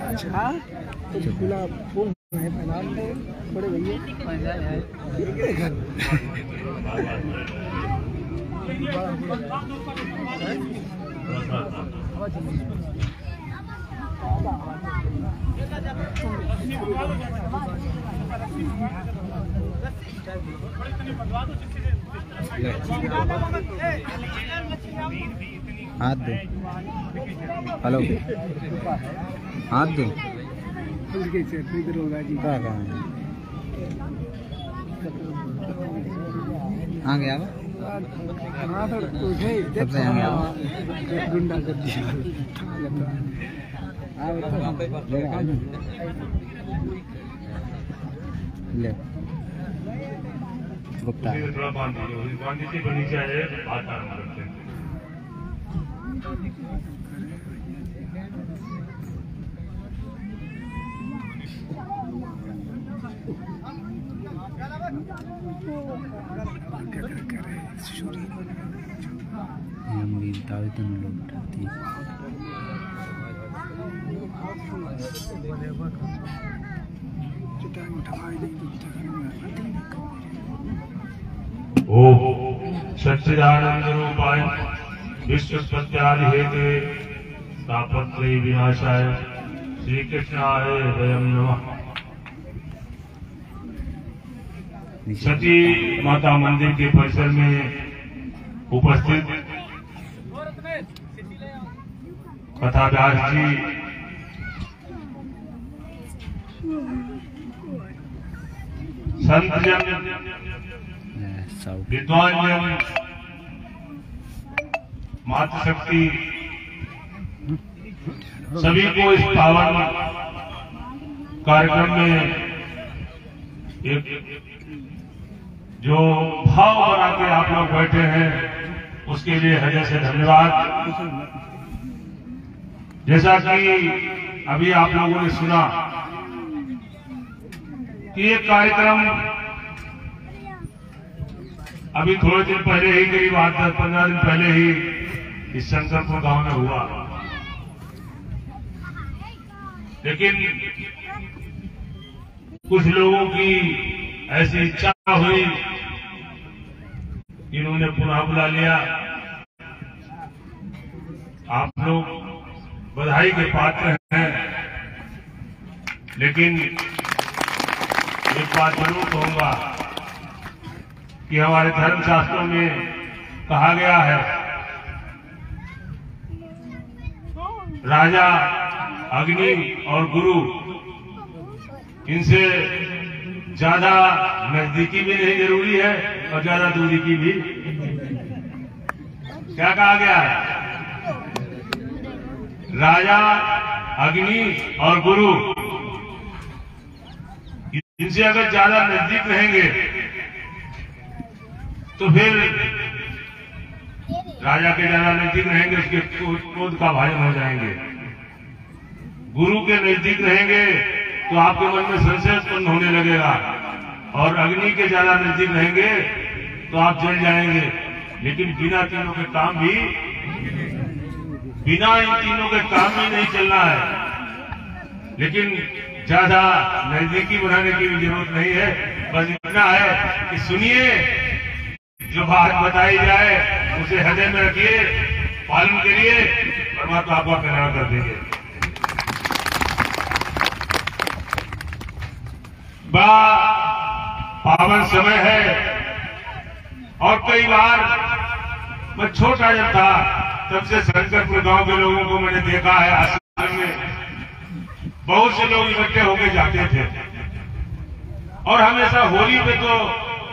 अच्छा तो खुला फोन बड़े भैया हाथ दो। हेलो हाथ दो। आ गया सबसे आ गया गुंडा कर ले गुप्ता थोड़ा बांध दीजिए पर नीचे आ जाए बात आराम करते हैं। ओम सच्चिदानंद रूपाय विश्वोत्पत्त्यादि हेतवे तापत्रय विनाशाय श्री कृष्णाय वयं नमः। सती माता मंदिर के परिसर में उपस्थित कथाव्यास जी, संत जन, विद्वान जन, मातृशक्ति, सभी को इस पावन कार्यक्रम में एक जो भाव बना के आप लोग बैठे हैं उसके लिए हृदय से धन्यवाद। जैसा कि अभी आप लोगों ने सुना कि ये कार्यक्रम अभी थोड़े दिन पहले ही, करीब 8-15 दिन पहले ही इस शंकरपुर गांव में हुआ, लेकिन कुछ लोगों की ऐसी इच्छा हुई, इन्होंने पुनः बुला लिया। आप लोग बधाई के पात्र हैं, लेकिन एक बात जरूर कहूंगा कि हमारे धर्मशास्त्रों में कहा गया है, राजा, अग्नि और गुरु, इनसे ज्यादा नजदीकी भी नहीं जरूरी है और ज्यादा दूरी की भी। क्या कहा गया है? राजा, अग्नि और गुरु, इनसे अगर ज्यादा नजदीक रहेंगे तो फिर राजा के ज्यादा नजदीक रहेंगे, उसके क्रोध का भाजन हो जाएंगे। गुरु के नजदीक रहेंगे तो आपके मन में संशय उत्पन्न होने लगेगा, और अग्नि के ज्यादा नजदीक रहेंगे तो आप जल जाएंगे। लेकिन बिना इन तीनों के काम भी नहीं चलना है। लेकिन ज्यादा नजदीकी बनाने की भी जरूरत नहीं है, बस इतना है कि सुनिए, जो बात बताई जाए उसे हृदय में रखिए, पालन करिए, परमात्मा आपका कल्याण कर देंगे। बड़ा पावन समय है, और कई बार मैं छोटा जब था तब से शंकरपुर गांव के लोगों को मैंने देखा है, आश्रम में बहुत से लोग इकट्ठे होकर जाते थे, और हमेशा होली पे तो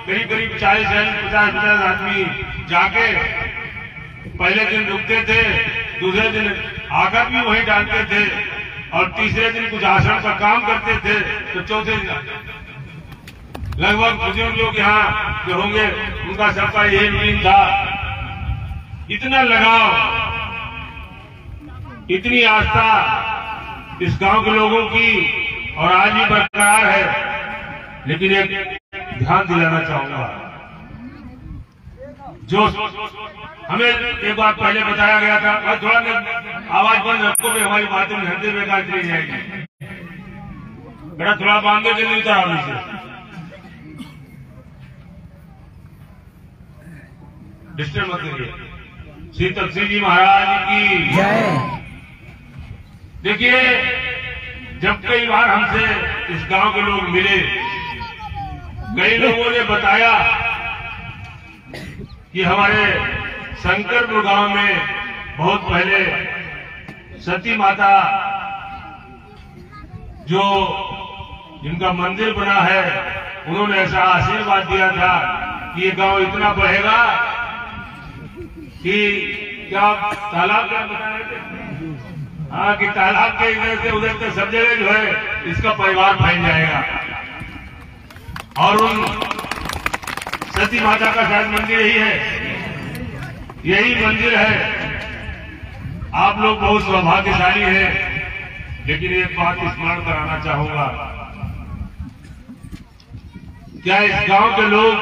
करीब 40-50 आदमी जाके पहले दिन रुकते थे, दूसरे दिन आकर भी वहीं डालते थे, और तीसरे दिन कुछ आश्रम का काम करते थे, तो चौथे दिन लगभग बुजुर्ग लोग यहाँ जो होंगे उनका सबका यही मीन था। इतना लगाव इतनी आस्था इस गांव के लोगों की और आज भी बरकरार है। लेकिन एक ध्यान दिलाना चाहूंगा, जो हमें एक बार पहले बताया गया था, और थोड़ा आवाज बंद रखो भी हमारी बातें हृदय बेकार चली जाएगी। बेटा थोड़ा बांधे के लिए उतारा नीचे, डिस्टर्ब मत करिए। श्री तपसी जी महाराज की जय। देखिए, जब कई बार हमसे इस गांव के लोग मिले, कई लोगों ने बताया कि हमारे शंकरपुर गांव में बहुत पहले सती माता जो जिनका मंदिर बना है, उन्होंने ऐसा आशीर्वाद दिया था कि ये गांव इतना बढ़ेगा कि क्या तालाब क्या बता रहे थे? हाँ, कि तालाब के इधर से उधर से सब जगह जो है इसका परिवार फैल जाएगा। और उन सती माता का शायद मंदिर यही है, यही मंदिर है। आप लोग बहुत सौभाग्यशाली हैं। लेकिन एक बात स्मरण कराना चाहूंगा, क्या इस गांव के लोग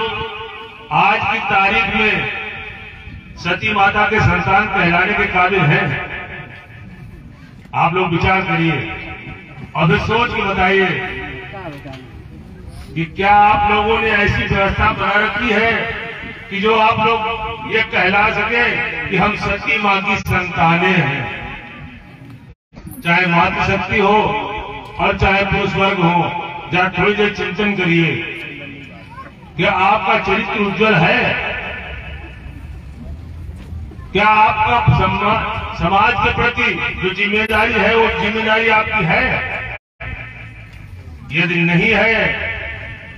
आज की तारीख में सती माता के संतान कहलाने के काबिल हैं? आप लोग विचार करिए और फिर सोच के बताइए कि क्या आप लोगों ने ऐसी व्यवस्था बना रखी है कि जो आप लोग ये कहला सके कि हम सती मां की संतानें हैं। चाहे मातृशक्ति हो और चाहे पुरुष वर्ग हो, जरा थोड़ी देर चिंतन करिए, क्या आपका चरित्र उज्जवल है? क्या आपका समाज के प्रति जो जिम्मेदारी है वो जिम्मेदारी आपकी है? यदि नहीं है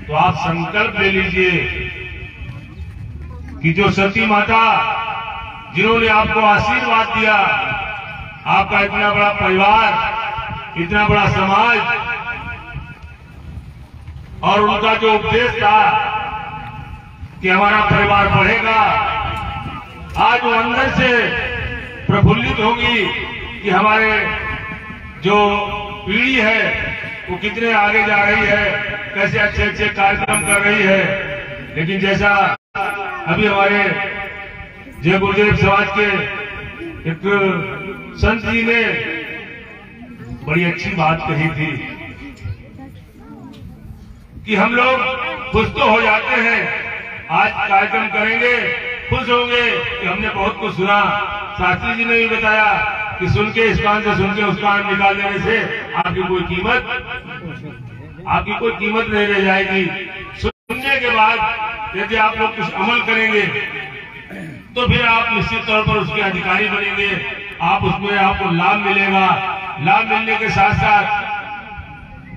तो आप संकल्प ले लीजिए कि जो सती माता जिन्होंने आपको आशीर्वाद दिया, आपका इतना बड़ा परिवार, इतना बड़ा समाज, और उनका जो उपदेश था कि हमारा परिवार बढ़ेगा, आज वो अंदर से प्रफुल्लित होगी कि हमारे जो पीढ़ी है वो कितने आगे जा रही है, कैसे अच्छे अच्छे कार्यक्रम कर रही है। लेकिन जैसा अभी हमारे जय गुरुदेव समाज के एक संत जी ने बड़ी अच्छी बात कही थी कि हम लोग खुश तो हो जाते हैं, आज कार्यक्रम करेंगे, खुश होंगे कि हमने बहुत कुछ सुना। शास्त्री जी ने भी बताया कि सुन के इस कान से सुन के उस कान निकाल देने से आपकी कोई कीमत नहीं रह जाएगी। सुनने के बाद यदि आप लोग कुछ अमल करेंगे तो फिर आप निश्चित तौर पर उसके अधिकारी बनेंगे, आप उसमें आपको लाभ मिलेगा। लाभ मिलने के साथ साथ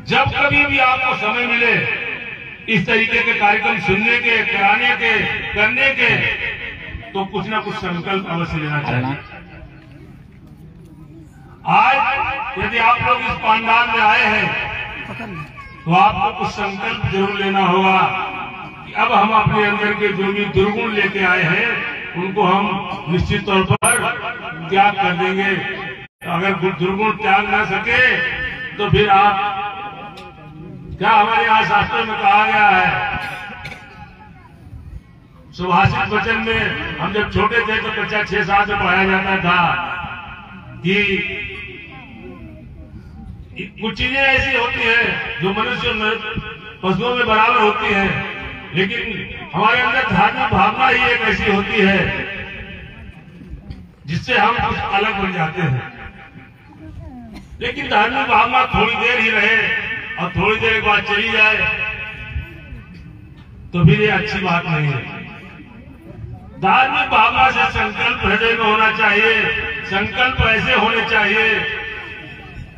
जब कभी भी आपको समय मिले इस तरीके के कार्यक्रम सुनने के, कराने के, करने के, तो कुछ ना कुछ संकल्प अवश्य लेना चाहिए। आज यदि आप लोग इस पंडाल में आए हैं तो आपको कुछ संकल्प जरूर लेना होगा कि अब हम अपने अंदर के जो भी दुर्गुण लेके आए हैं उनको हम निश्चित तौर पर त्याग कर देंगे। अगर दुर्गुण त्याग ना सके तो फिर आप, क्या हमारे यहाँ शास्त्रों में कहा गया है, सुभाषित वचन में हम जब छोटे थे तो बच्चा 6-7 में पढ़ाया जाता था कि कुछ चीजें ऐसी होती हैं जो मनुष्य पशुओं में बराबर होती हैं, लेकिन हमारे अंदर धार्मिक भावना ही एक ऐसी होती है जिससे हम कुछ अलग बन जाते हैं। लेकिन धार्मिक भावना थोड़ी देर ही रहे और थोड़ी देर के बाद चली जाए तो फिर ये अच्छी बात नहीं है। धार्मिक भावना से संकल्प हृदय में होना चाहिए। संकल्प ऐसे होने चाहिए।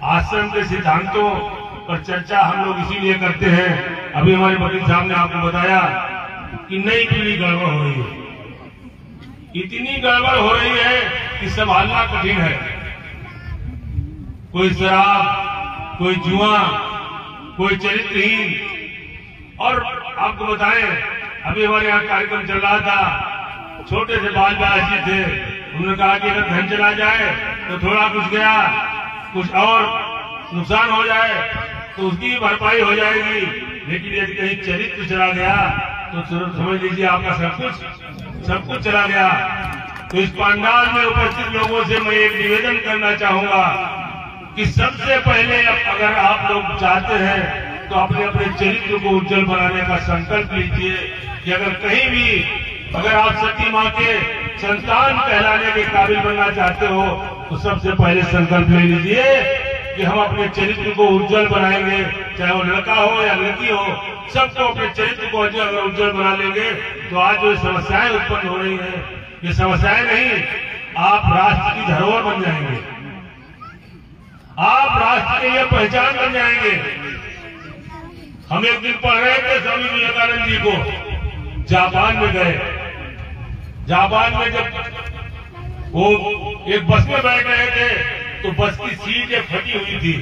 आश्रम के सिद्धांतों पर चर्चा हम लोग इसीलिए करते हैं, अभी हमारे वकील साहब ने आपको बताया कि नई पीढ़ी गड़बड़ हो रही है, इतनी गड़बड़ हो रही है कि संभालना कठिन है। कोई शराब, कोई जुआ, कोई चरित्रहीन। और आपको बताएं, अभी हमारे यहाँ कार्यक्रम चल रहा था, छोटे से बाल बाल जी थे, उन्होंने कहा कि अगर धन चला जाए तो थोड़ा कुछ गया, कुछ और नुकसान हो जाए तो उसकी भरपाई हो जाएगी। लेकिन यदि कहीं चरित्र चला गया तो समझ लीजिए आपका सब कुछ चला गया। तो इस पंडाल में उपस्थित लोगों से मैं एक निवेदन करना चाहूंगा कि सबसे पहले अगर आप लोग चाहते हैं तो अपने अपने चरित्र को उज्जवल बनाने का संकल्प लीजिए कि अगर कहीं भी अगर आप सती माँ के संतान कहलाने के काबिल बनना चाहते हो तो सबसे पहले संकल्प ले लीजिए कि हम अपने चरित्र को उज्जवल बनाएंगे, चाहे वो लड़का हो या लड़की हो, सबको अपने चरित्र को अगर उज्जवल बना लेंगे तो आज जो समस्याएं उत्पन्न हो रही हैं, ये समस्याएं नहीं, आप राष्ट्र की धरोहर बन जाएंगे, आप राष्ट्र की यह पहचान बन जाएंगे। हम एक दिन पढ़ रहे थे स्वामी विवेकानंद जी को, जापान में गए। जापान में जब वो एक बस में बैठ रहे थे तो बस की सीटें फटी हुई थी,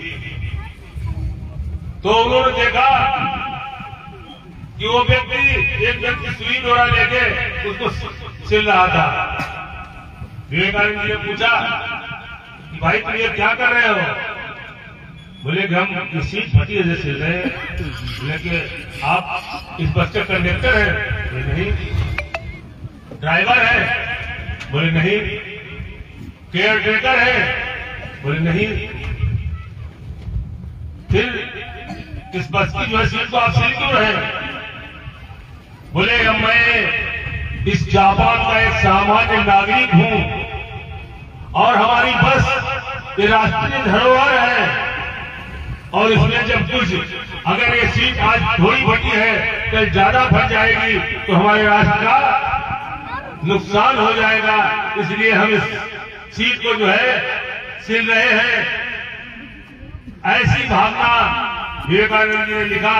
तो उन्होंने देखा कि वो एक व्यक्ति सुई डोरा लेके उसको सिल रहा था। विवेकानंद जी ने पूछा कि भाई तुम ये क्या कर रहे हो? बोले कि हम ये सीट फटी है सिल रहे हैं। बोले कि आप इस बस के कंडक्टर हैं? बोले नहीं। ड्राइवर है? बोले नहीं। केयर टेकर है? बोले नहीं। फिर इस बस की जो है सीट को आप सिल क्यों रहे? बोले अब मैं इस जापान का एक सामान्य नागरिक हूं और हमारी बस ये राष्ट्रीय धरोहर है और इसमें जब कुछ अगर ये सीट आज थोड़ी फटी है कल ज्यादा फट जाएगी तो हमारे राष्ट्र का नुकसान हो जाएगा, इसलिए हम इस सीट को जो है सिल रहे हैं। ऐसी भावना विवेकानंद जी ने लिखा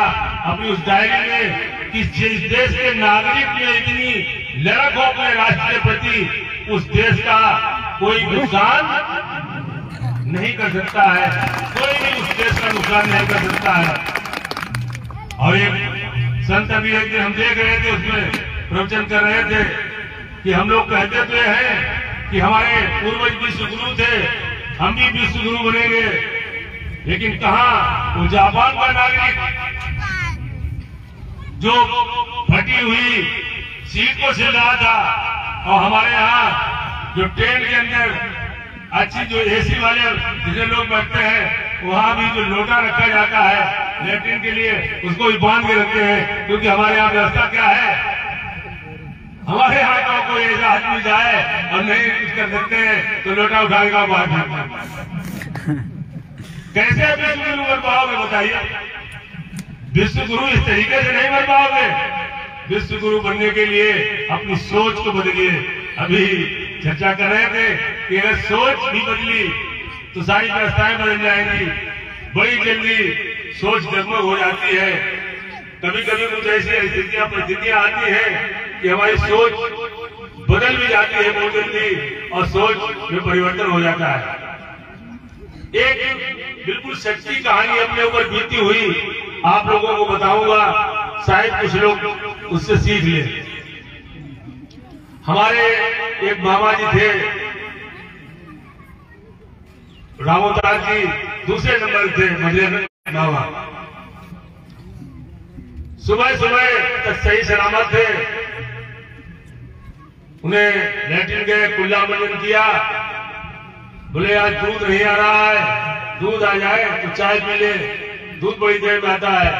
अपनी उस डायरी में कि जिस देश के नागरिक में इतनी लड़क हो अपने राष्ट्र के प्रति, उस देश का कोई नुकसान नहीं कर सकता है, कोई भी उस देश का नुकसान नहीं कर सकता है। और एक संत अभी एक दिन हम देख रहे थे, उसमें प्रवचन कर रहे थे कि हम लोग कहते तो हैं कि हमारे पूर्वज विश्वगुरु थे, हम भी विश्वगुरु बनेंगे, लेकिन कहा वो जापान का नागरिक जो फटी हुई सीट को सिल रहा था, और हमारे यहाँ जो ट्रेन के अंदर अच्छी जो एसी वाले जितने लोग बैठते हैं वहां भी जो लोटा रखा जाता है लेट्रिन के लिए, उसको भी बांध के रखते हैं, क्योंकि हमारे यहाँ व्यवस्था क्या है, हमारे यहाँ का कोई ऐसा आदमी जाए और नहीं कुछ कर सकते हैं तो लोटा उठाएगा बाहर फेंकना। कैसे विश्वगुरु बन पाओगे बताइए? विश्वगुरु इस तरीके से नहीं बन पाओगे। विश्वगुरु बनने के लिए अपनी सोच को बदलिए। अभी चर्चा कर रहे थे कि अगर सोच भी बदली तो सारी व्यवस्थाएं बदल जाएंगी। बड़ी जल्दी सोच डगमग हो जाती है। कभी कभी कुछ ऐसी स्थितियां परिस्थितियां आती हैं कि हमारी सोच बदल भी जाती है बहुत जल्दी और सोच में परिवर्तन हो जाता है। एक बिल्कुल सच्ची कहानी अपने ऊपर बीती हुई आप लोगों को बताऊंगा, शायद कुछ लोग उससे सीख ले। हमारे एक मामा जी थे, रामोदास जी दूसरे नंबर थे मजले में मामा। सुबह सुबह तक सही सलामत थे। उन्हें लैट्रिन गए, कुल्ला मंजन किया, बोले आज दूध नहीं आ रहा है, दूध आ जाए तो चाय पी ले। दूध बड़ी देर में आता है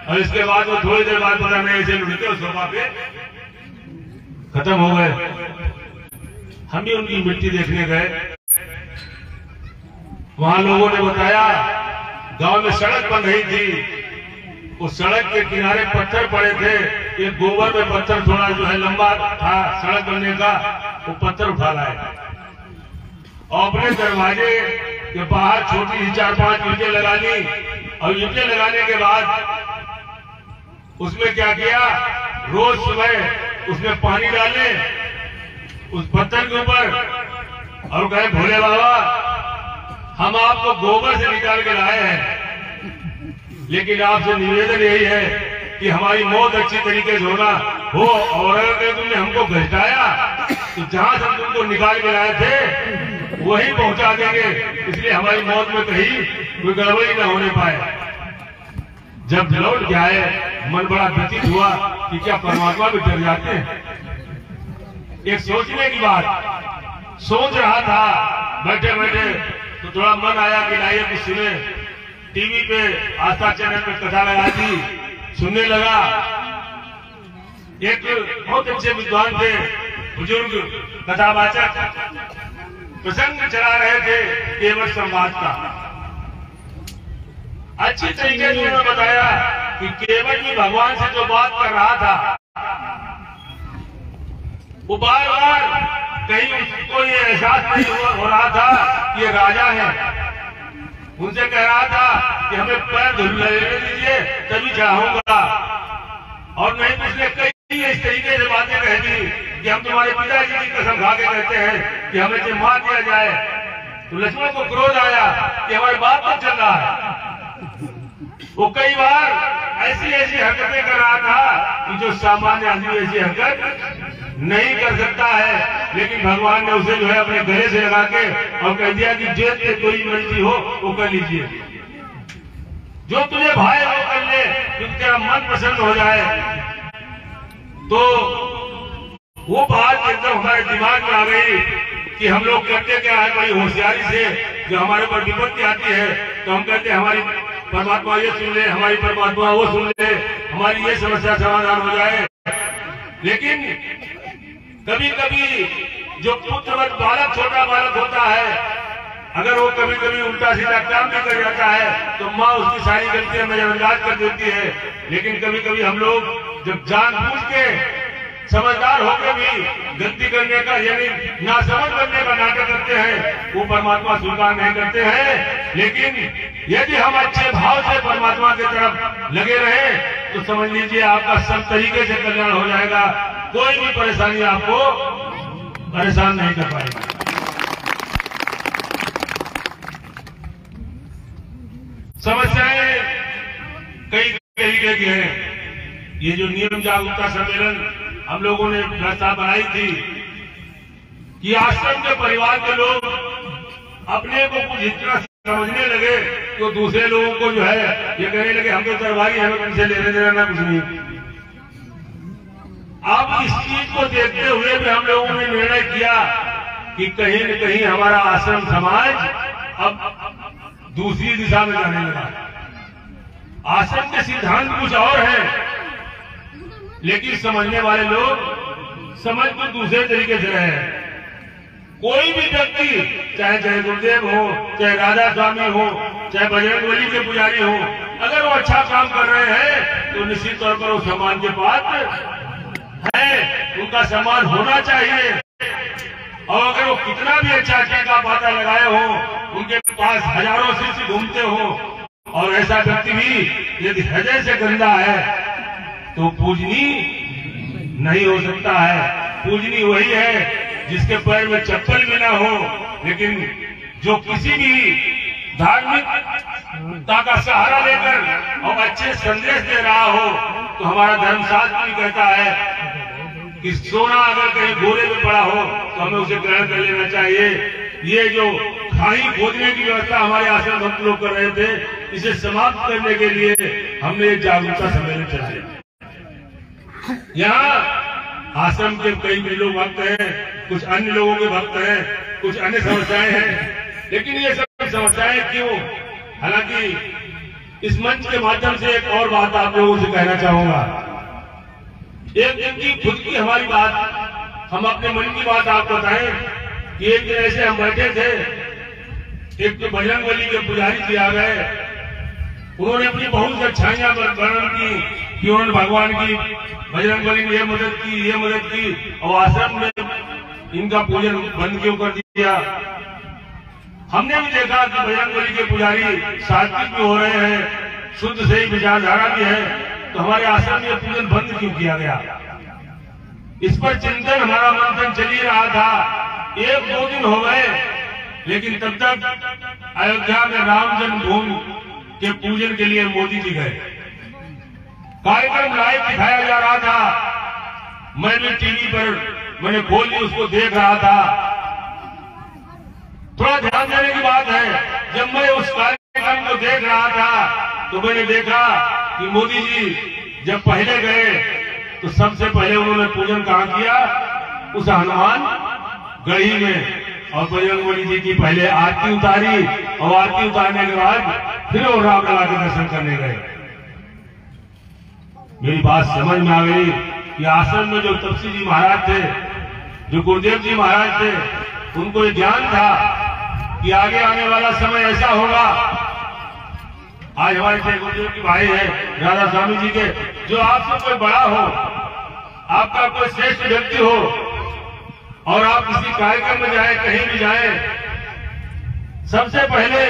और इसके बाद वो थोड़ी देर बाद पता नहीं ऐसे लुढ़के उस सोफा पे खत्म हो गए। हम भी उनकी मिट्टी देखने गए। वहां लोगों ने बताया गांव में सड़क बन रही थी, उस सड़क के किनारे पत्थर पड़े थे। एक गोबर में पत्थर थोड़ा जो है लंबा था सड़क बनने का, वो पत्थर उठा लाए और अपने दरवाजे के बाहर छोटी सी 4-5 ईंटें लगा ली। और ईंटें लगाने के बाद उसमें क्या किया, रोज सुबह उसमें पानी डाले उस पत्थर के ऊपर और कहे भोले बाबा हम आपको गोबर से निकाल के लाए हैं, लेकिन आपसे निवेदन यही है कि हमारी मौत अच्छी तरीके से होना हो, और अगर तुमने हमको घटाया तो जहां से हम तुमको निकाल के लाए थे वही पहुंचा देंगे, इसलिए हमारी मौत में कहीं कोई गड़बड़ी न होने पाए। जब लौट के आए मन बड़ा व्यथित हुआ कि क्या परमात्मा भी डर जाते हैं। एक सोचने की बात सोच रहा था बैठे बैठे, तो थोड़ा मन आया कि लाइए कुछ सुने। टीवी पे आस्था चैनल पे कथा लगा दी, सुनने लगा। एक बहुत अच्छे विद्वान थे, बुजुर्ग कथावाचक, प्रसंग चला रहे थे केवट संवाद का। अच्छी तरीके से उन्होंने बताया कि केवट भी भगवान से जो बात कर रहा था, वो बार बार कहीं उसको ये एहसास नहीं हो रहा था कि ये राजा है। उनसे कह रहा था कि हमें पैर धुल लेने दीजिए तभी चाहूंगा, और नहीं तो उसने कई इस तरीके से बातें कह दी कि हम तुम्हारे पिताजी की कसम खा के कहते हैं कि हमें तो मार दिया जाए। तो लक्ष्मण को क्रोध आया कि हमारी बात तो चल रहा है। वो कई बार ऐसी ऐसी हरकतें कर रहा था कि जो सामान्य आदमी ऐसी हरकत नहीं कर सकता है, लेकिन भगवान ने उसे जो है अपने गले से लगा के और कह दिया कि जो कोई मर्जी हो वो कर लीजिए, जो तुझे भाई वो कर ले, क्योंकि तेरा मन प्रसन्न हो जाए। तो वो बात एकदम हमारे दिमाग में आ गई कि हम लोग करते क्या है, बड़ी होशियारी से जो हमारे ऊपर विपत्ति आती है तो हम कहते हैं हमारी परमात्मा ये सुन ले, हमारी परमात्मा वो सुन ले, हमारी ये समस्या समाधान हो जाए। लेकिन कभी कभी जो पुत्रवत बालक, छोटा बालक होता है, अगर वो कभी कभी उल्टा सीधा काम भी कर जाता है तो माँ उसकी सारी गलतियां नजरअंदाज कर देती है। लेकिन कभी कभी हम लोग जब जानबूझ के समझदार होकर भी गलती करने का यानी नासमझ बनने का नाटक करते हैं, वो परमात्मा स्वीकार नहीं करते हैं। लेकिन यदि हम अच्छे भाव से परमात्मा की तरफ लगे रहे तो समझ लीजिए आपका सब तरीके से कल्याण हो जाएगा, कोई भी परेशानी आपको परेशान नहीं कर पाएगी। समस्याएं कई तरीके की हैं। ये जो नियम जागरूकता सम्मेलन हम लोगों ने व्यवस्था बनाई थी कि आश्रम के परिवार के लोग अपने को कुछ इतना समझने लगे तो दूसरे लोगों को जो है ये कहने लगे हम तो दरबारी, हमें तुमसे लेने देना ना कुछ नहीं। अब इस चीज को देखते हुए भी हम लोगों ने निर्णय किया कि कहीं न कहीं हमारा आश्रम समाज अब दूसरी दिशा में जाने लगा। आश्रम के सिद्धांत कुछ और है, लेकिन समझने वाले लोग समझ को दूसरे तरीके से रहे हैं। कोई भी व्यक्ति चाहे जय गुरुदेव हो, चाहे राधा स्वामी हो, चाहे बजरंगबली के पुजारी हो, अगर वो अच्छा काम कर रहे हैं तो निश्चित तौर पर वो सम्मान के पात्र है, उनका सम्मान होना चाहिए। और अगर वो कितना भी अच्छा का पता लगाए हो, उनके पास हजारों शिष्य घूमते हो और ऐसा व्यक्ति भी यदि हृदय से गंदा है तो पूजनीय नहीं हो सकता है। पूजनीय वही है जिसके पैर में चप्पल भी ना हो, लेकिन जो किसी भी धार्मिकता का सहारा लेकर और अच्छे संदेश दे रहा हो, तो हमारा धर्मशास्त्र भी कहता है कि सोना अगर कहीं गोरे में पड़ा हो तो हमें उसे ग्रहण कर लेना चाहिए। ये जो खाई खोजने की व्यवस्था हमारे आश्रम भक्त लोग कर रहे थे, इसे समाप्त करने के लिए हमने एक जागरूकता सम्मेलन चलाया। यहाँ आश्रम के कई लोग भक्त हैं, कुछ अन्य लोगों के भक्त हैं, कुछ अन्य समस्याएं हैं। लेकिन ये सब समस्याएं क्यों? हालांकि इस मंच के माध्यम से एक और बात आप लोगों से कहना चाहूंगा। एक दिन की खुद की हमारी बात, हम अपने मन की बात आपको बताएं कि एक दिन ऐसे हम बैठे थे, एक तो बजरंगबली के पुजारी जी आ गए। उन्होंने अपनी बहुत अच्छाइयां वर्णन की कि उन्होंने भगवान की, बजरंगबली ने ये मदद की और आश्रम में इनका पूजन बंद क्यों कर दिया। हमने भी देखा कि बजरंगबली के पुजारी सात्विक भी हो रहे हैं, शुद्ध सही विचारधारा भी है, तो हमारे आश्रम में पूजन बंद क्यों किया गया। इस पर चिंतन हमारा मंथन चल ही रहा था। 1-2 दिन हो गए, लेकिन तब तक अयोध्या में राम जन्मभूमि के पूजन के लिए मोदी जी गए। कार्यक्रम लाइव दिखाया जा रहा था, मैं भी टीवी पर मैंने खोल ली, उसको देख रहा था। थोड़ा ध्यान देने की बात है, जब मैं उस कार्यक्रम को देख रहा था तो मैंने देखा कि मोदी जी जब पहले गए तो सबसे पहले उन्होंने पूजन कहाँ किया? उस हनुमान गढ़ी में, और बजरंगबली जी की पहले आरती उतारी और आरती उतारने के बाद फिर वो रामलला के दर्शन करने गए। मेरी बात समझ में आ गई कि आश्रम में जो तपसी जी महाराज थे, जो गुरुदेव जी महाराज थे, उनको ये ज्ञान था कि आगे आने वाला समय ऐसा होगा। आज हमारे थे गुरुदेव की भाई है राधा स्वामी जी के, जो आपसे कोई बड़ा हो, आपका कोई श्रेष्ठ व्यक्ति हो और आप किसी कार्यक्रम में जाए, कहीं भी जाए, सबसे पहले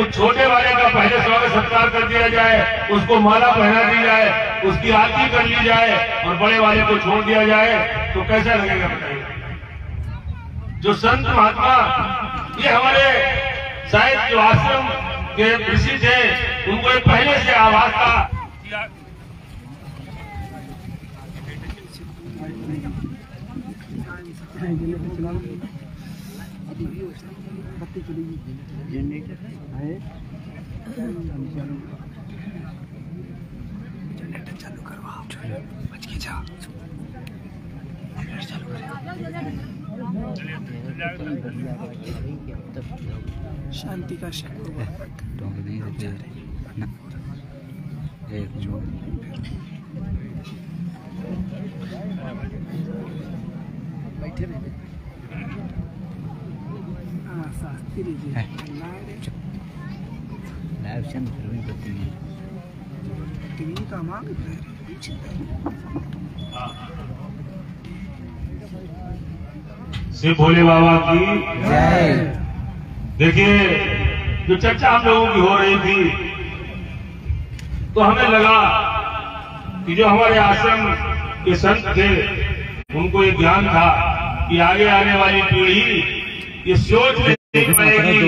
उस छोटे वाले का पहले स्वागत सत्कार कर दिया जाए, उसको माला पहना दी जाए, उसकी आरती कर ली जाए और बड़े वाले को छोड़ दिया जाए, तो कैसा लगेगा बताइए? जो संत महात्मा, ये हमारे शायद जो आश्रम के ऋषि थे, उनको ये पहले से आभास था। जनरेटर है, जनरेटर चालू करवाओ, बच के जाओ, जनरेटर चालू करें। शांति का बैठे रहे शिव भोले बाबा की जय। देखिए, जो चर्चा हम लोगों की हो रही थी, तो हमें लगा कि जो हमारे आश्रम के संत थे, उनको ये ज्ञान था कि आगे आने वाली पीढ़ी ये सोच नहीं पाएगी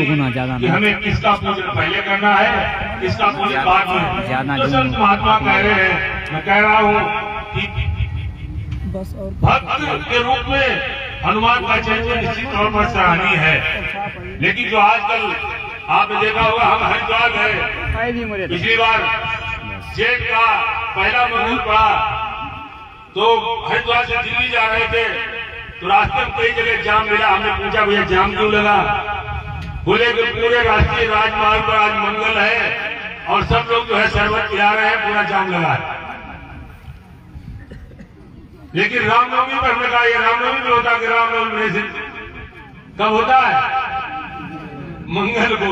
कि हमें किसका पूजन पहले करना है, किसका पूजन बाद में। तो संत महात्मा कह रहे हैं, मैं कह रहा हूँ कि भक्त के रूप में हनुमान का चरित्र निश्चित तौर पर सराहनीय है। लेकिन जो आजकल आपने देखा होगा, हम हरिद्वार गए, पिछली बार जेठ का पहला मुहूर्त पड़ा, तो हरिद्वार से दिल्ली जा रहे थे, तो रास्ते में कई जगह जाम मिला। हमने पूछा, भैया जाम क्यों लगा? बोले कि पूरे राष्ट्रीय राजमार्ग पर आज मंगल है और सब लोग जो है शरबत पिला रहे हैं, पूरा जाम लगा है। लेकिन रामनवमी पर हमने कहा, ये रामनवमी में होता कि रामनवमी नहीं, कब होता है? मंगल को।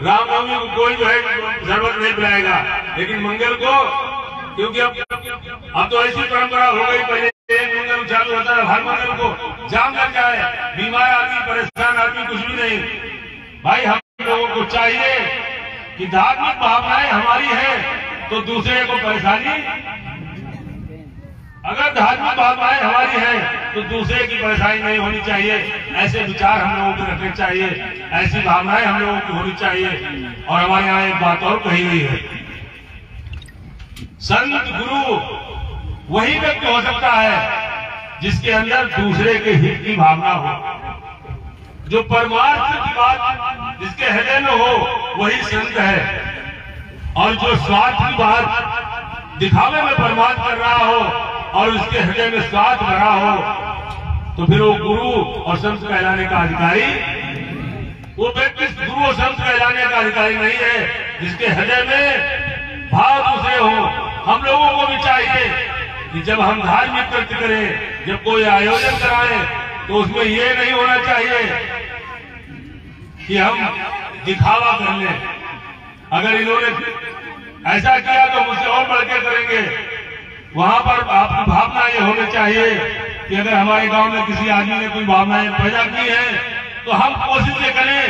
रामनवमी को कोई जो है शरबत नहीं पिलाएगा, लेकिन मंगल को, क्योंकि अब तो ऐसी परंपरा हो गई, पहले एक मंगल चालू होता है, हर मंगल को जाम लग जाए, बीमार आदमी, परेशान आदमी, कुछ भी नहीं। भाई, हम लोगों को चाहिए कि धार्मिक भावनाएं हमारी है तो दूसरे को परेशानी, अगर धार्मिक भावनाएं हमारी है तो दूसरे की परेशानी नहीं होनी चाहिए। ऐसे विचार हम लोगों को रखने चाहिए, ऐसी भावनाएं हम लोगों की होनी चाहिए। और हमारे यहाँ एक बात और कही गई है, संत गुरु वही व्यक्ति हो सकता है जिसके अंदर दूसरे के हित की भावना हो, जो परमार्थ की बात जिसके हृदय में हो, वही संत है। और जो स्वार्थ की बात दिखावे में परमार्थ कर रहा हो और उसके हृदय में स्वार्थ भरा हो, तो फिर वो गुरु और संत कहलाने का अधिकारी, वो व्यक्ति गुरु और संत कहलाने का अधिकारी नहीं है, जिसके हृदय में भाव दूसरे हो। हम लोगों को भी चाहिए कि जब हम धार्मिक कृत्य करें, जब कोई आयोजन कराएं, तो उसमें ये नहीं होना चाहिए कि हम दिखावा कर लें। अगर इन्होंने ऐसा किया तो मुझसे और बढ़ के करेंगे। वहां पर आपकी भावना ये होनी चाहिए कि अगर हमारे गांव में किसी आदमी ने कोई भावनाएं पैदा की है, तो हम कोशिश ये करें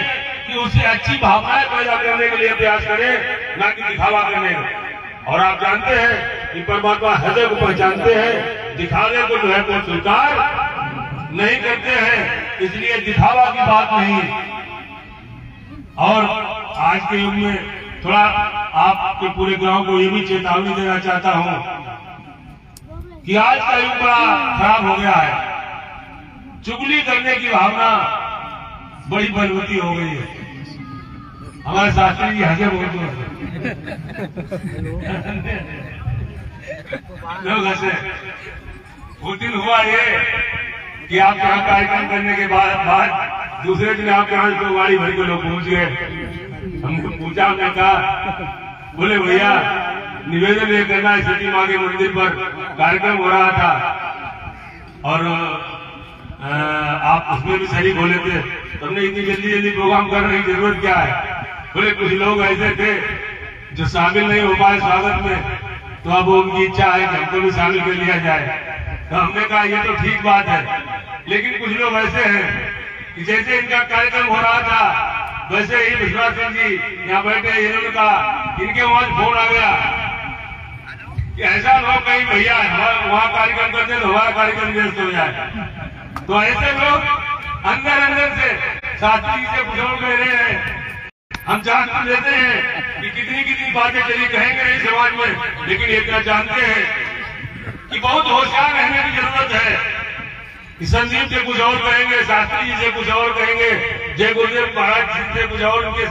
कि उसे अच्छी भावनाएं पैदा करने के लिए प्रयास करें, ना कि दिखावा करने का। और आप जानते हैं कि परमात्मा हृदय को पहचानते हैं, दिखावे को जो है वो स्वीकार नहीं करते हैं, इसलिए दिखावा की बात नहीं। और आज के युग में थोड़ा आपके पूरे गांव को ये भी चेतावनी देना चाहता हूं कि आज का युग बड़ा खराब हो गया है। चुगली करने की भावना, बड़ी बलवती हो गई है। हमारे शास्त्री जी हंसे बहुत लोग हंसे। उस दिन हुआ ये कि आप यहाँ कार्यक्रम करने के बाद दूसरे दिन आपके यहाँ तो गाड़ी भर के लोग पहुंच गए। हमने पूछा, हमने कहा, बोले भैया निवेदन ये करना, सिटी माँ के मंदिर पर कार्यक्रम हो रहा था और आप उसमें भी शरीक हो लेते, तुमने इतनी जल्दी जल्दी प्रोग्राम करने की जरूरत क्या है? बोले कुछ लोग ऐसे थे जो शामिल नहीं हो पाए स्वागत में, तो अब उनकी इच्छा है कि हमको भी शामिल कर लिया जाए। तो हमने कहा ये तो ठीक बात है, लेकिन कुछ लोग ऐसे हैं कि जैसे इनका कार्यक्रम हो रहा था वैसे ही विश्वास सिंह जी यहाँ बैठे, इन्होंने कहा इनके वहां फोन आ गया कि ऐसा लोग कहीं भैया वहाँ कार्यक्रम करते तो हमारा कार्यक्रम व्यस्त हो जाए। तो ऐसे लोग अंदर अंदर से शास्त्री जी से बुझाव ले रहे हैं। हम जान लेते हैं कि कितनी कितनी बातें चली कहेंगे नहीं समाज में, लेकिन इतना जानते हैं कि बहुत होशियार रहने की जरूरत है। संजीव से कुछ और कहेंगे, शास्त्री जी से कुछ और कहेंगे, जय गुरुदेव महाराज जी से कुछ और, उनके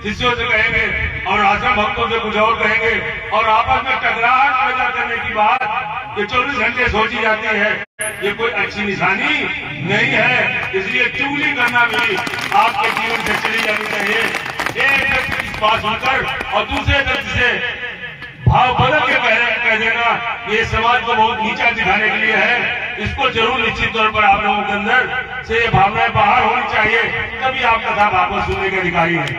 शिष्यों से कहेंगे और आश्रम भक्तों से कुछ और कहेंगे, और आपस में टकराहट पैदा करने की बात ये 24 घंटे सोची जाती है। ये कोई अच्छी निशानी नहीं है। इसलिए चुगली करना भी आपके जीवन से चली जानी चाहिए। एक व्यक्ति इस बात सुनकर और दूसरे व्यक्ति से भाव बदल के कह देना, ये समाज को बहुत नीचा दिखाने के लिए है। इसको जरूर निश्चित तौर पर आप लोगों के अंदर से ये भावनाएं बाहर होनी चाहिए, तभी आप कथा वापस सुनने के अधिकारी हैं।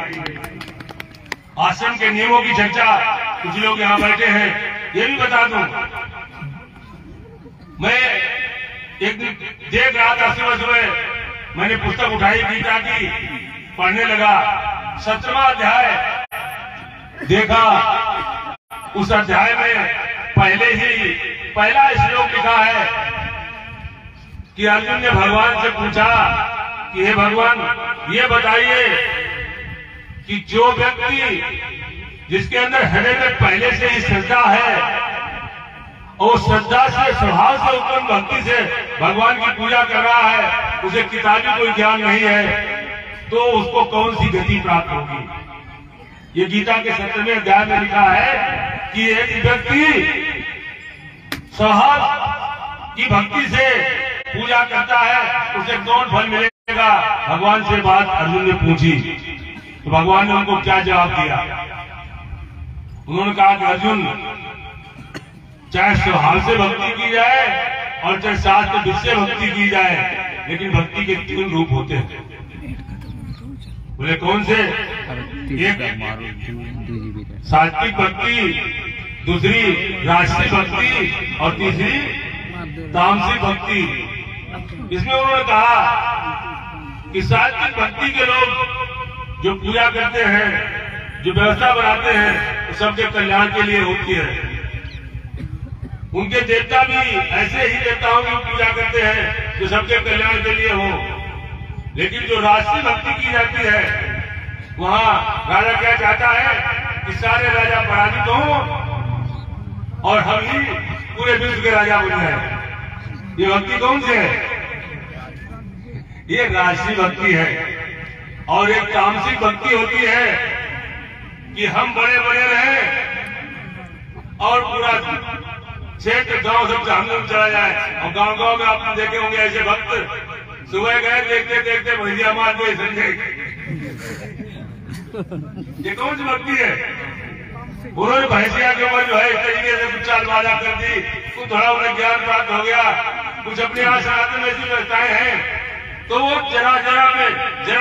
आश्रम के नियमों की चर्चा कुछ लोग यहाँ बैठे हैं, ये भी बता दूं, मैं एक दिन देख रहा था सुबह सुबह, मैंने पुस्तक उठाई गीता की, पढ़ने लगा 17वां अध्याय देखा। उस अध्याय में पहला श्लोक लिखा है कि अर्जुन ने भगवान से पूछा कि हे भगवान ये बताइए कि जो व्यक्ति जिसके अंदर हृदय में पहले से ही श्रद्धा है और श्रद्धा से स्वभाव से उत्पन्न भक्ति से भगवान की पूजा कर रहा है, उसे किताबी कोई ज्ञान नहीं है, तो उसको कौन सी गति प्राप्त होगी? ये गीता के 17वें अध्याय में लिखा है कि एक व्यक्ति स्वभाव की भक्ति से पूजा करता है, उसे कौन फल मिलेगा? भगवान से बात अर्जुन ने पूछी तो भगवान ने उनको क्या जवाब दिया? उन्होंने कहा कि अर्जुन, चाहे स्वभाव से भक्ति की जाए और चाहे शास्त्र विद से भक्ति की जाए, लेकिन भक्ति के 3 रूप होते हैं। बोले कौन से? एक सात्विक भक्ति, दूसरी राजसिक भक्ति और तीसरी तामसिक भक्ति। इसमें उन्होंने कहा कि सात्विक भक्ति के लोग जो पूजा करते हैं, जो व्यवस्था बनाते हैं, वो सबके कल्याण के लिए होती है। उनके देवता भी ऐसे ही देवताओं की पूजा करते हैं जो सबके कल्याण के लिए हो। लेकिन जो राजसी भक्ति की जाती है, वहाँ राजा क्या चाहता है कि सारे राजा पराजित हों और हम ही पूरे विश्व के राजा बन जाए। ये भक्ति कौन सी है? ये राजसी भक्ति है। और एक तामसिक भक्ति होती है कि हम बड़े बड़े रहें और पूरा क्षेत्र गांव सब हम लोग चला जाए। और गांव गांव में आपने देखे होंगे ऐसे भक्त, सुबह गए देखते देखते भैया मार गए संजय। ये कौन सी भक्ति है? उन्होंने भैंसिया के ऊपर जो है इस तरीके से कुछ चालबाजा कर दी, कुछ थोड़ा उन्हें ज्ञान प्राप्त हो गया, कुछ अपने यहाँ सनातन में ऐसी व्यवस्थाएं हैं, तो वो जरा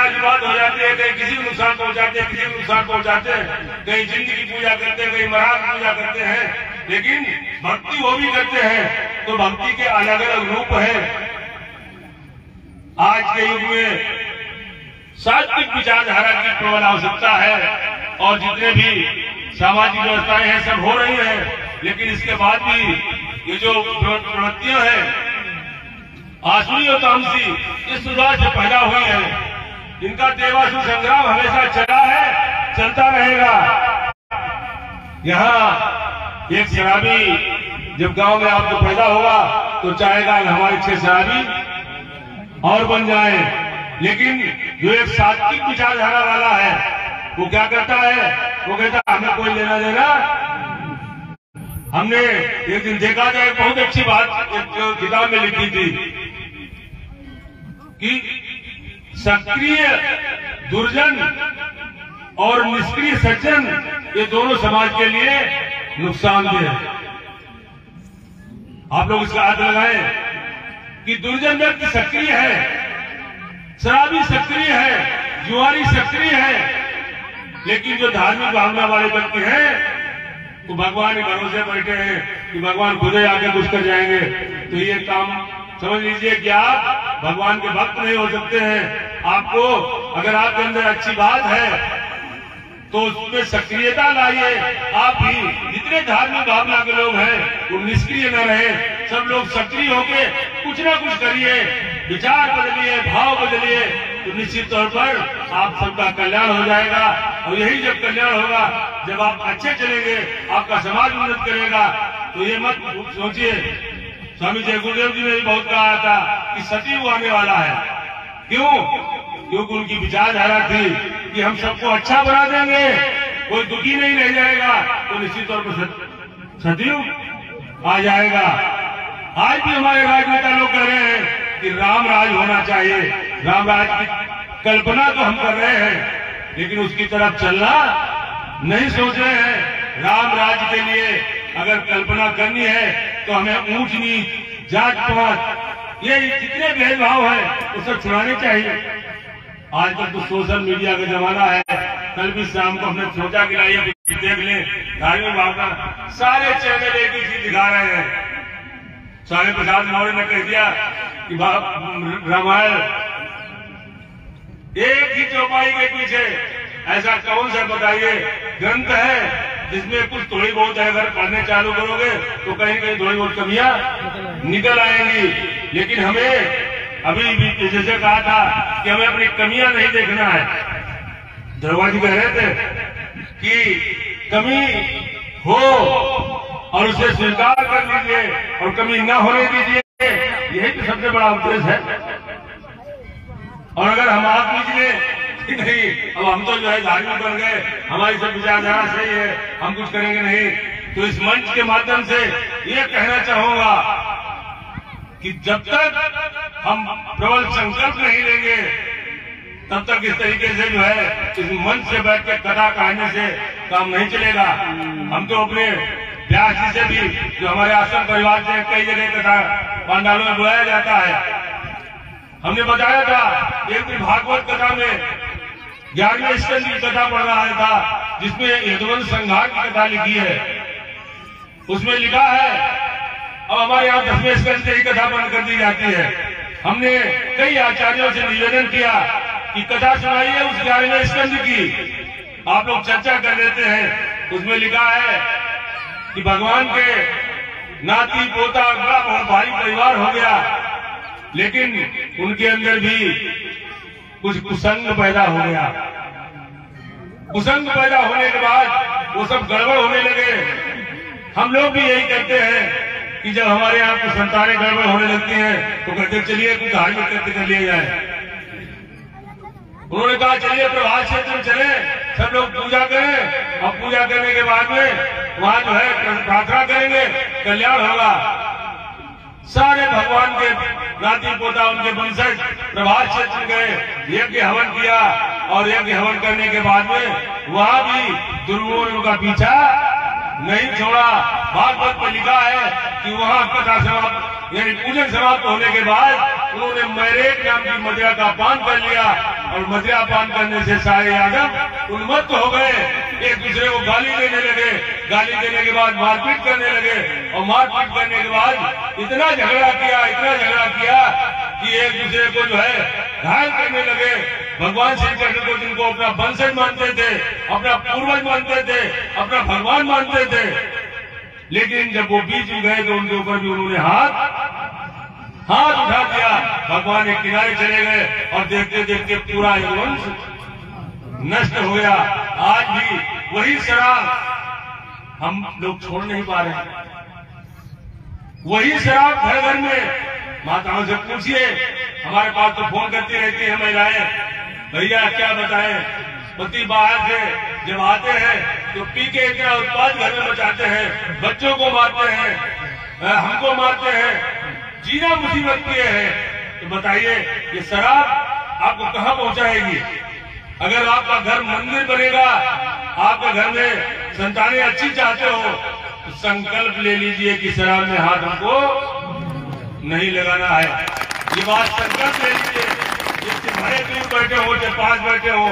की बात हो जाती है, कहीं किसी को नुकसान पहुंचाते हैं, किसी को नुकसान पहुंचाते हैं, कहीं जिंद की पूजा करते हैं, कहीं महाराज की पूजा करते हैं। लेकिन भक्ति वो भी करते हैं। तो भक्ति के अलग अलग रूप है। आज के युग में सात्विक विचारधारा की प्रबल आवश्यकता है और जितने भी सामाजिक व्यवस्थाएं हैं सब हो रही हैं, लेकिन इसके बाद भी ये जो प्रवृत्तियां हैं आसुरी और तामसी, इस सुधार से पैदा हुई है। इनका देवासुर संग्राम हमेशा चला है, चलता रहेगा। यहाँ एक शराबी जब गांव में आपको पैदा होगा तो चाहेगा कि हमारे 6 शराबी और बन जाए, लेकिन जो एक सात्विक विचारधारा वाला है वो क्या करता है, वो कहता है हमें कोई लेना देना। हमने एक दिन देखा था, एक बहुत अच्छी बात एक किताब में लिखी थी कि सक्रिय दुर्जन और निष्क्रिय सज्जन ये दोनों समाज के लिए नुकसानदेह है। आप लोग इसका अर्थ लगाएं कि दुर्जन व्यक्ति सक्रिय है, शराबी सक्रिय है, जुआरी सक्रिय है, लेकिन जो धार्मिक भावना वाले व्यक्ति हैं तो भगवान के भरोसे बैठे हैं कि भगवान खुद ही आके कुछ कर जाएंगे। तो ये काम समझ लीजिए कि आप भगवान के भक्त नहीं हो सकते हैं। आपको अगर आपके अंदर अच्छी बात है तो उसमें सक्रियता लाइए। आप भी जितने धार्मिक भावना के लोग हैं वो निष्क्रिय न रहे, सब लोग सक्रिय होके कुछ ना कुछ करिए, विचार बदलिए, भाव बदलिए, तो निश्चित तौर पर आप सबका कल्याण हो जाएगा। और यही जब कल्याण होगा, जब आप अच्छे चलेंगे, आपका समाज उन्नत करेगा। तो ये मत सोचिए, स्वामी जय गुरुदेव जी ने भी बहुत कहा था कि सतयुग आने वाला है। क्यों? क्योंकि उनकी विचारधारा थी कि हम सबको अच्छा बना देंगे, कोई दुखी नहीं रह जाएगा, तो निश्चित तौर पर सतयुग आ जाएगा। आज भी हमारे राजनेता लोग कह रहे हैं कि राम राज होना चाहिए, राम राज की कल्पना तो हम कर रहे हैं, लेकिन उसकी तरफ चलना नहीं सोच रहे हैं। राम राज के लिए अगर कल्पना करनी है तो हमें ऊंच नीच, जात पात, ये जितने भेदभाव है वो सब छुड़ाने चाहिए। आजकल तो सोशल मीडिया का जमाना है। कल भी शाम को हमने सोचा कि लाइए देख लें, धार्मिक भावना सारे चैनल एक ही चीज दिखा रहे हैं। स्वामी प्रसाद मौर्य ने कह दिया कि रामायण एक ही चौपाई के पीछे, ऐसा कौन सा बताइए ग्रंथ है जिसमें कुछ थोड़ी बहुत है, अगर पढ़ने चालू करोगे तो कहीं कहीं थोड़ी बहुत कमियां निकल आएंगी। लेकिन हमें अभी भी जैसे कहा था कि हमें अपनी कमियां नहीं देखना है। धर्मा जी कह रहे थे कि कमी हो और उसे स्वीकार कर लीजिए और कमी न होने दीजिए, यही तो सबसे बड़ा उद्देश्य है। और अगर हम आप लीजिए कि नहीं, अब हम तो जो है धार्मिक बन गए, हमारी सब विचारधारा सही है, हम कुछ करेंगे नहीं, तो इस मंच के माध्यम से ये कहना चाहूंगा कि जब तक हम प्रबल संकल्प नहीं लेंगे तब तक इस तरीके से जो है इस मंच से बैठ के कथा कहने से काम नहीं चलेगा। हम तो अपने व्यास जी से भी, जो हमारे आश्रम परिवार से कई जगह कथा पंडालों में बुलाया जाता है, हमने बताया था एक दिन भागवत कथा में 11वें स्कंद की कथा पढ़ रहा था, जिसमें यदुवंश संहार की कथा लिखी है। उसमें लिखा है, अब हमारे यहाँ 10वें स्कंद से ही कथा बंद कर दी जाती है। हमने कई आचार्यों से निवेदन किया कि कथा सुनाइए उस 11वें स्कंद की, आप लोग चर्चा कर लेते हैं। उसमें लिखा है कि भगवान के नाती पोता बड़ा बहुत भारी परिवार हो गया, लेकिन उनके अंदर भी कुछ कुसंग पैदा हो गया। कुसंग पैदा होने के बाद वो सब गड़बड़ होने लगे। हम लोग भी यही करते हैं कि जब हमारे यहाँ कुछ संतानें गड़बड़ होने लगती हैं तो कहते चलिए कुछ धार्मिक कृत्य कर लिए जाए। उन्होंने कहा चलिए प्रभात क्षेत्र में चले, सब लोग पूजा करें, और पूजा करने के बाद में वहां जो है प्रार्थना करेंगे, कल्याण होगा। सारे भगवान के नाती पोता, उनके वंशज प्रभात क्षेत्र गए, यज्ञ हवन किया, और यज्ञ हवन करने के बाद में वहां भी दुर्गुणों ने उनका पीछा नहीं छोड़ा। भागवत में लिखा है कि वहां कथा समाप्त यानी पूजन समाप्त होने के बाद उन्होंने मैरेट नाम की मदिरा का पान कर लिया, और मदिरा पान करने से सारे यादव उन्मत्त हो गए, एक दूसरे को गाली देने लगे। गाली देने के बाद मारपीट करने लगे, और मारपीट करने के बाद इतना झगड़ा किया कि एक दूसरे को जो है घायल करने लगे। भगवान श्री कृष्ण को, जिनको अपना वंशज मानते थे, अपना पूर्वज मानते थे, अपना भगवान मानते थे, लेकिन जब वो बीच में गए तो उनके ऊपर भी उन्होंने हाथ उठा दिया। भगवान एक किनारे चले गए और देखते देखते पूरा वंश नष्ट हो गया। आज भी वही शराब हम लोग छोड़ नहीं पा रहे। वही शराब घर घर में, माताओं से पूछिए हमारे पास तो फोन करती रहती है महिलाएं, भैया क्या बताएं, पति बाहर से जब आते हैं तो पी के इतना उत्पाद घर में मचाते हैं, बच्चों को मारते हैं, हमको मारते हैं, जीना मुसीबत किए हैं। तो बताइए ये शराब आपको कहाँ पहुंचाएगी? अगर आपका घर मंदिर बनेगा, आपके घर में संतानें अच्छी चाहते हो, तो संकल्प ले लीजिए कि शराब में हाथ हमको नहीं लगाना है। ये बात संकल्प ले लीजिए। जिससे भले दूर बैठे हो चाहे पास बैठे हो,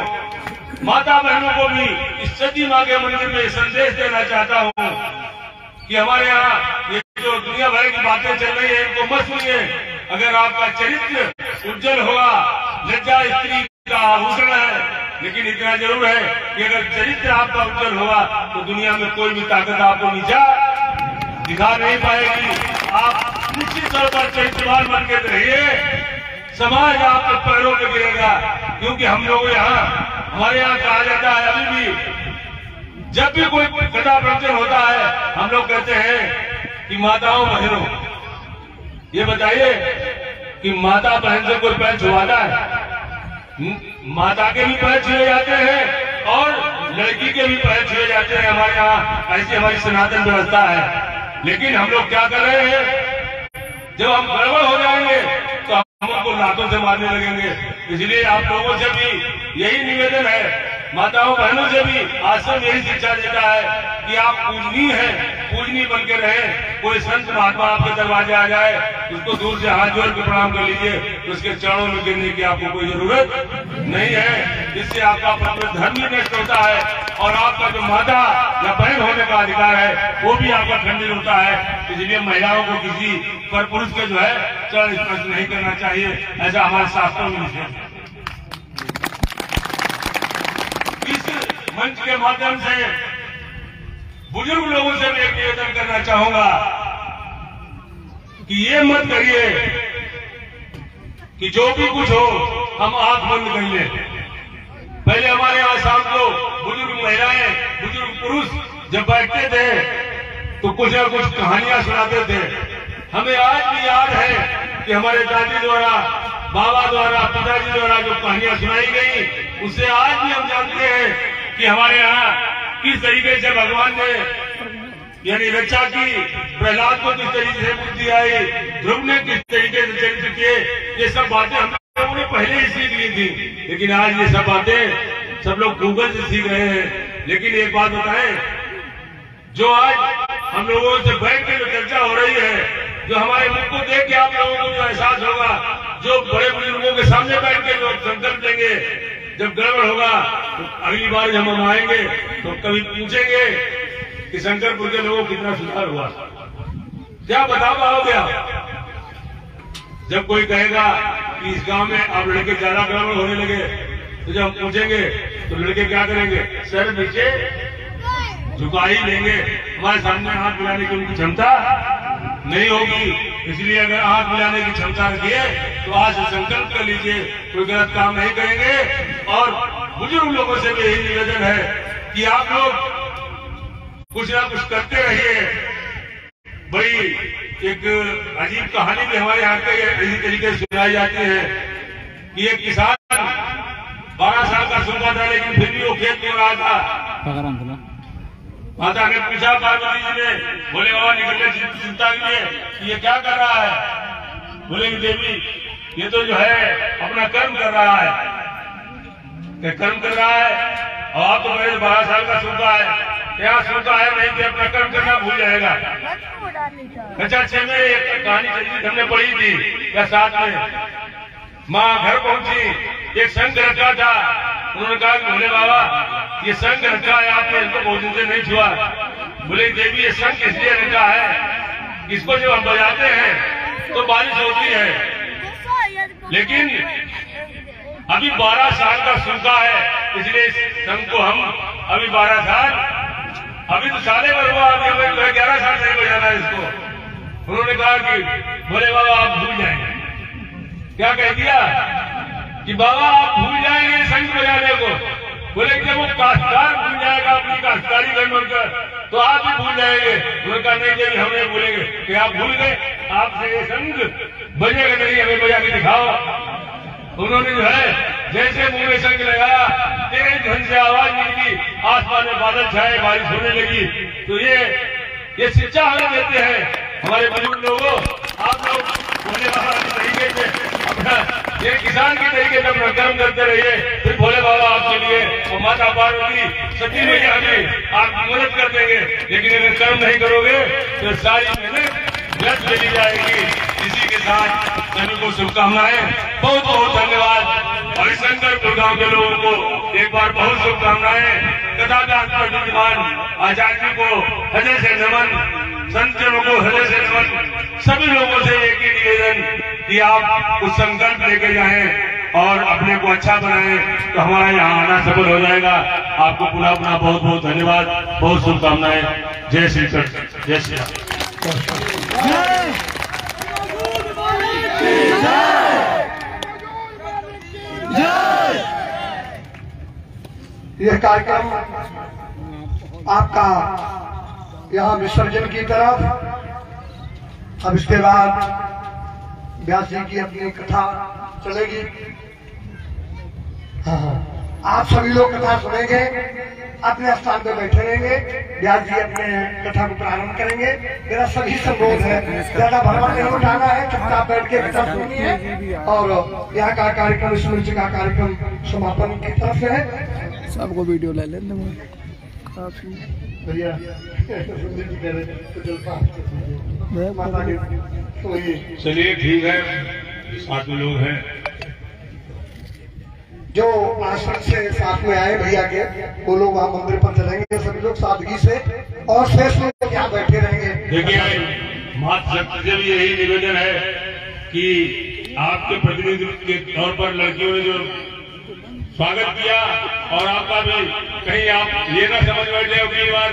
माता बहनों को भी इस सती माँ के मंदिर में संदेश देना चाहता हूँ कि हमारे यहाँ ये जो दुनिया भर की बातें चल रही है इनको मत सुनिए। अगर आपका चरित्र उज्जवल होगा, लज्जा स्त्री का आभूषण है, लेकिन इतना जरूर है कि अगर चरित्र आपका उज्जवल होगा तो दुनिया में कोई भी ताकत आपको नीचा दिखा नहीं पाएगी। आप निश्चित तौर पर चरित्रवान बन के रहिए, समाज आपके पैरों में गिरेगा। क्योंकि हम लोग यहाँ, हमारे यहाँ कहा जाता है अभी भी, जब भी कोई कथा प्रवचन होता है हम लोग कहते हैं कि माताओं बहनों, ये बताइए कि माता बहन से कोई पैर छुआता है? माता के भी पैर छुए जाते हैं और लड़की के भी पैर छुए जाते हैं। हमारे यहाँ ऐसी हमारी सनातन व्यवस्था है। लेकिन हम लोग क्या कर रहे हैं, जब हम गड़बड़ हो जाएंगे तो हमको लातों से मारने लगेंगे। इसलिए आप लोगों से भी यही निवेदन है, माताओं बहनों से भी आश्रम यही शिक्षा देता है कि आप पूजनीय हैं, पूजनीय बन के रहें। कोई संत महात्मा आपके दरवाजे आ जाए, उसको दूर से हाथ जोड़ के प्रणाम कर लीजिए, तो उसके चरणों में गिरने की आपको कोई जरूरत नहीं है। इससे आपका पवित्र धर्म भी नष्ट होता है और आपका जो माता या बहन होने का अधिकार है वो भी आपका खंडित होता है। इसलिए महिलाओं को किसी पर पुरुष के जो है चरण स्पर्श नहीं करना चाहिए, ऐसा हमारे शास्त्रों में निषेध है। इस मंच के माध्यम से बुजुर्ग लोगों से मैं एक निवेदन करना चाहूंगा कि ये मत करिए कि जो भी कुछ हो हम आंख बंद कर लें। पहले हमारे यहाँ शाम को बुजुर्ग महिलाएं, बुजुर्ग पुरुष जब बैठते थे तो कुछ न कुछ कहानियां सुनाते थे। हमें आज भी याद है कि हमारे दादी द्वारा, बाबा द्वारा, पिताजी द्वारा जो कहानियां सुनाई गई, उससे आज भी हम जानते हैं कि हमारे यहाँ किस तरीके से भगवान ने यानी रक्षा की, प्रहलाद को किस तरीके से बुद्धि आई, ध्रुव ने किस तरीके से चरित्र किए, ये सब बातें हम लोगों ने पहले ही सीख ली थी। लेकिन आज ये सब बातें सब लोग गूगल से सीख रहे हैं। लेकिन एक बात बताएं, जो आज हम लोगों से बैठ के जो चर्चा हो रही है, जो हमारे मुख को देख के आप लोगों को जो एहसास होगा, जो बड़े बुजुर्गों के सामने बैठ के जो संकल्प लेंगे, जब गड़बड़ होगा तो अगली बार जब हम आएंगे तो कभी पूछेंगे कि शंकरपुर के लोगों को कितना सुधार हुआ, क्या बता पाओगे आप? जब कोई कहेगा कि इस गांव में अब लड़के ज्यादा गड़बड़ होने लगे, तो जब हम पूछेंगे तो लड़के क्या करेंगे? सर नीचे झुका ही लेंगे। हमारे सामने हाथ मिलाने की उनकी क्षमता नहीं होगी। इसलिए अगर हाथ मिलाने की क्षमता रखिए तो आज संकल्प कर लीजिए, कोई गलत काम नहीं करेंगे। और बुजुर्ग लोगों से भी यही निवेदन है कि आप लोग कुछ ना कुछ करते रहिए। बड़ी एक अजीब कहानी भी हमारे यहाँ पे इसी तरीके से सुनाई जाती है कि एक किसान 12 साल का सूखा था, लेकिन फिर भी वो खेत में रहा था। माता ने पूछा पार्वती जी ने, बोले बाबा निकलने चिंता की है कि ये क्या कर रहा है? बोले देवी ये तो जो है अपना कर्म कर रहा है। कर्म कर रहा है और आप तो मेरे 12 साल का सूखा है, क्या सूखा है नहीं कि अपना कर्म करना भूल जाएगा। अच्छा, 6 में एक कहानी चली हमने पढ़ी थी या 7 में। माँ घर पहुंची, एक शंख रखा था। उन्होंने कहा कि भोले बाबा ये शंख रखा है आपने, इसको बहुत दिन से नहीं छुआ। बोले देवी ये शंख इसलिए रखा है, इसको जब हम बजाते हैं तो बारिश होती है, लेकिन अभी 12 साल का सूखा है, इसलिए इस शंख को हम अभी 12 साल, अभी तो साले भर हुआ, अभी 11 साल नहीं बजाना है इसको। उन्होंने कहा कि बोले बाबा आप भूल जाएंगे। क्या कह दिया कि बाबा आप भूल जाएंगे शंख बजाने को। बोले कि वो काश्तकार भूल जाएगा अपनी काश्तकारी कर तो आप भी भूल जाएंगे। उन्होंने कहा नहीं जी हम नहीं भूलेंगे। कि आप भूल गए, आपसे ये संग बजेगा नहीं, हमें बजा के दिखाओ। उन्होंने जो है जैसे मुंह में संग लगा, तेज धन से आवाज निकली, आसमान में बादल छाए, बारिश होने लगी। तो ये शिक्षा हमें देते हैं हमारे बुजुर्ग लोगों। आप लोग भोले बाबा के तरीके से अपना ये किसान के तरीके से अपना कर्म करते रहिए, फिर भोले बाबा आपके लिए और माता पार्वती सती मैया भी आपकी मदद कर देंगे। लेकिन अगर कर्म नहीं करोगे तो सारी मेहनत व्यर्थ चली जाएगी। इसी के साथ सभी को शुभकामनाएं, बहुत बहुत धन्यवाद। हरिशंकरपुर गांव के लोगों को एक बार बहुत शुभकामनाएं। कथाकार पर विद्वान आचार्य को हृदय से नमन, संतजनों को हृदय से नमन। सभी लोगों से एक ही निवेदन कि आप कुछ संकल्प लेके जाएं और अपने को अच्छा बनाएं, तो हमारा यहाँ आना सफल हो जाएगा। आपको पुनः पुनः बहुत बहुत धन्यवाद, बहुत शुभकामनाएं। जय श्री कृष्ण, जय श्री राम। यह कार्यक्रम आपका यहाँ विसर्जन की तरफ। अब इसके बाद व्यास जी की अपनी कथा चलेगी। हाँ, आप सभी लोग कथा सुनेंगे, अपने स्थान पर बैठे रहेंगे। व्यास जी अपने कथा को प्रारंभ करेंगे। मेरा सभी संबोध है, ज्यादा भरवा नहीं उठाना है, चुपचाप बैठ के कथा सुननी है। और यहाँ का कार्यक्रम, इस मंच का कार्यक्रम समापन की तरफ से है। सबको वीडियो ले लेते काफी भैया चलिए ठीक है, साथ में लोग हैं जो आश्रम से साथ में आए भैया के, वो लोग वहाँ मंदिर पर चलेंगे। सभी लोग सादगी से और शेष लोग यहाँ बैठे रहेंगे। देखिए मातृशक्ति से भी यही निवेदन है कि आपके प्रतिनिधित्व के तौर पर लड़कियों ने जो स्वागत किया, और आपका भी कहीं आप ये ना समझ बैठे हो कई बार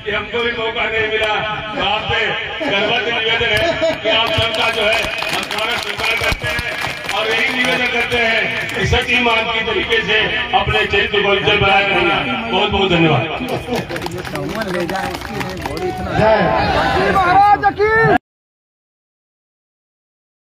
कि हमको भी मौका नहीं मिला। तो आपसे गर्वत निवेदन है कि आप सबका जो है हम स्वागत स्वीकार करते हैं और यही निवेदन करते हैं कि सच्ची मान की तरीके से अपने चरित्र को इज्जत बनाए रखना। बहुत बहुत धन्यवाद। जय महाराज की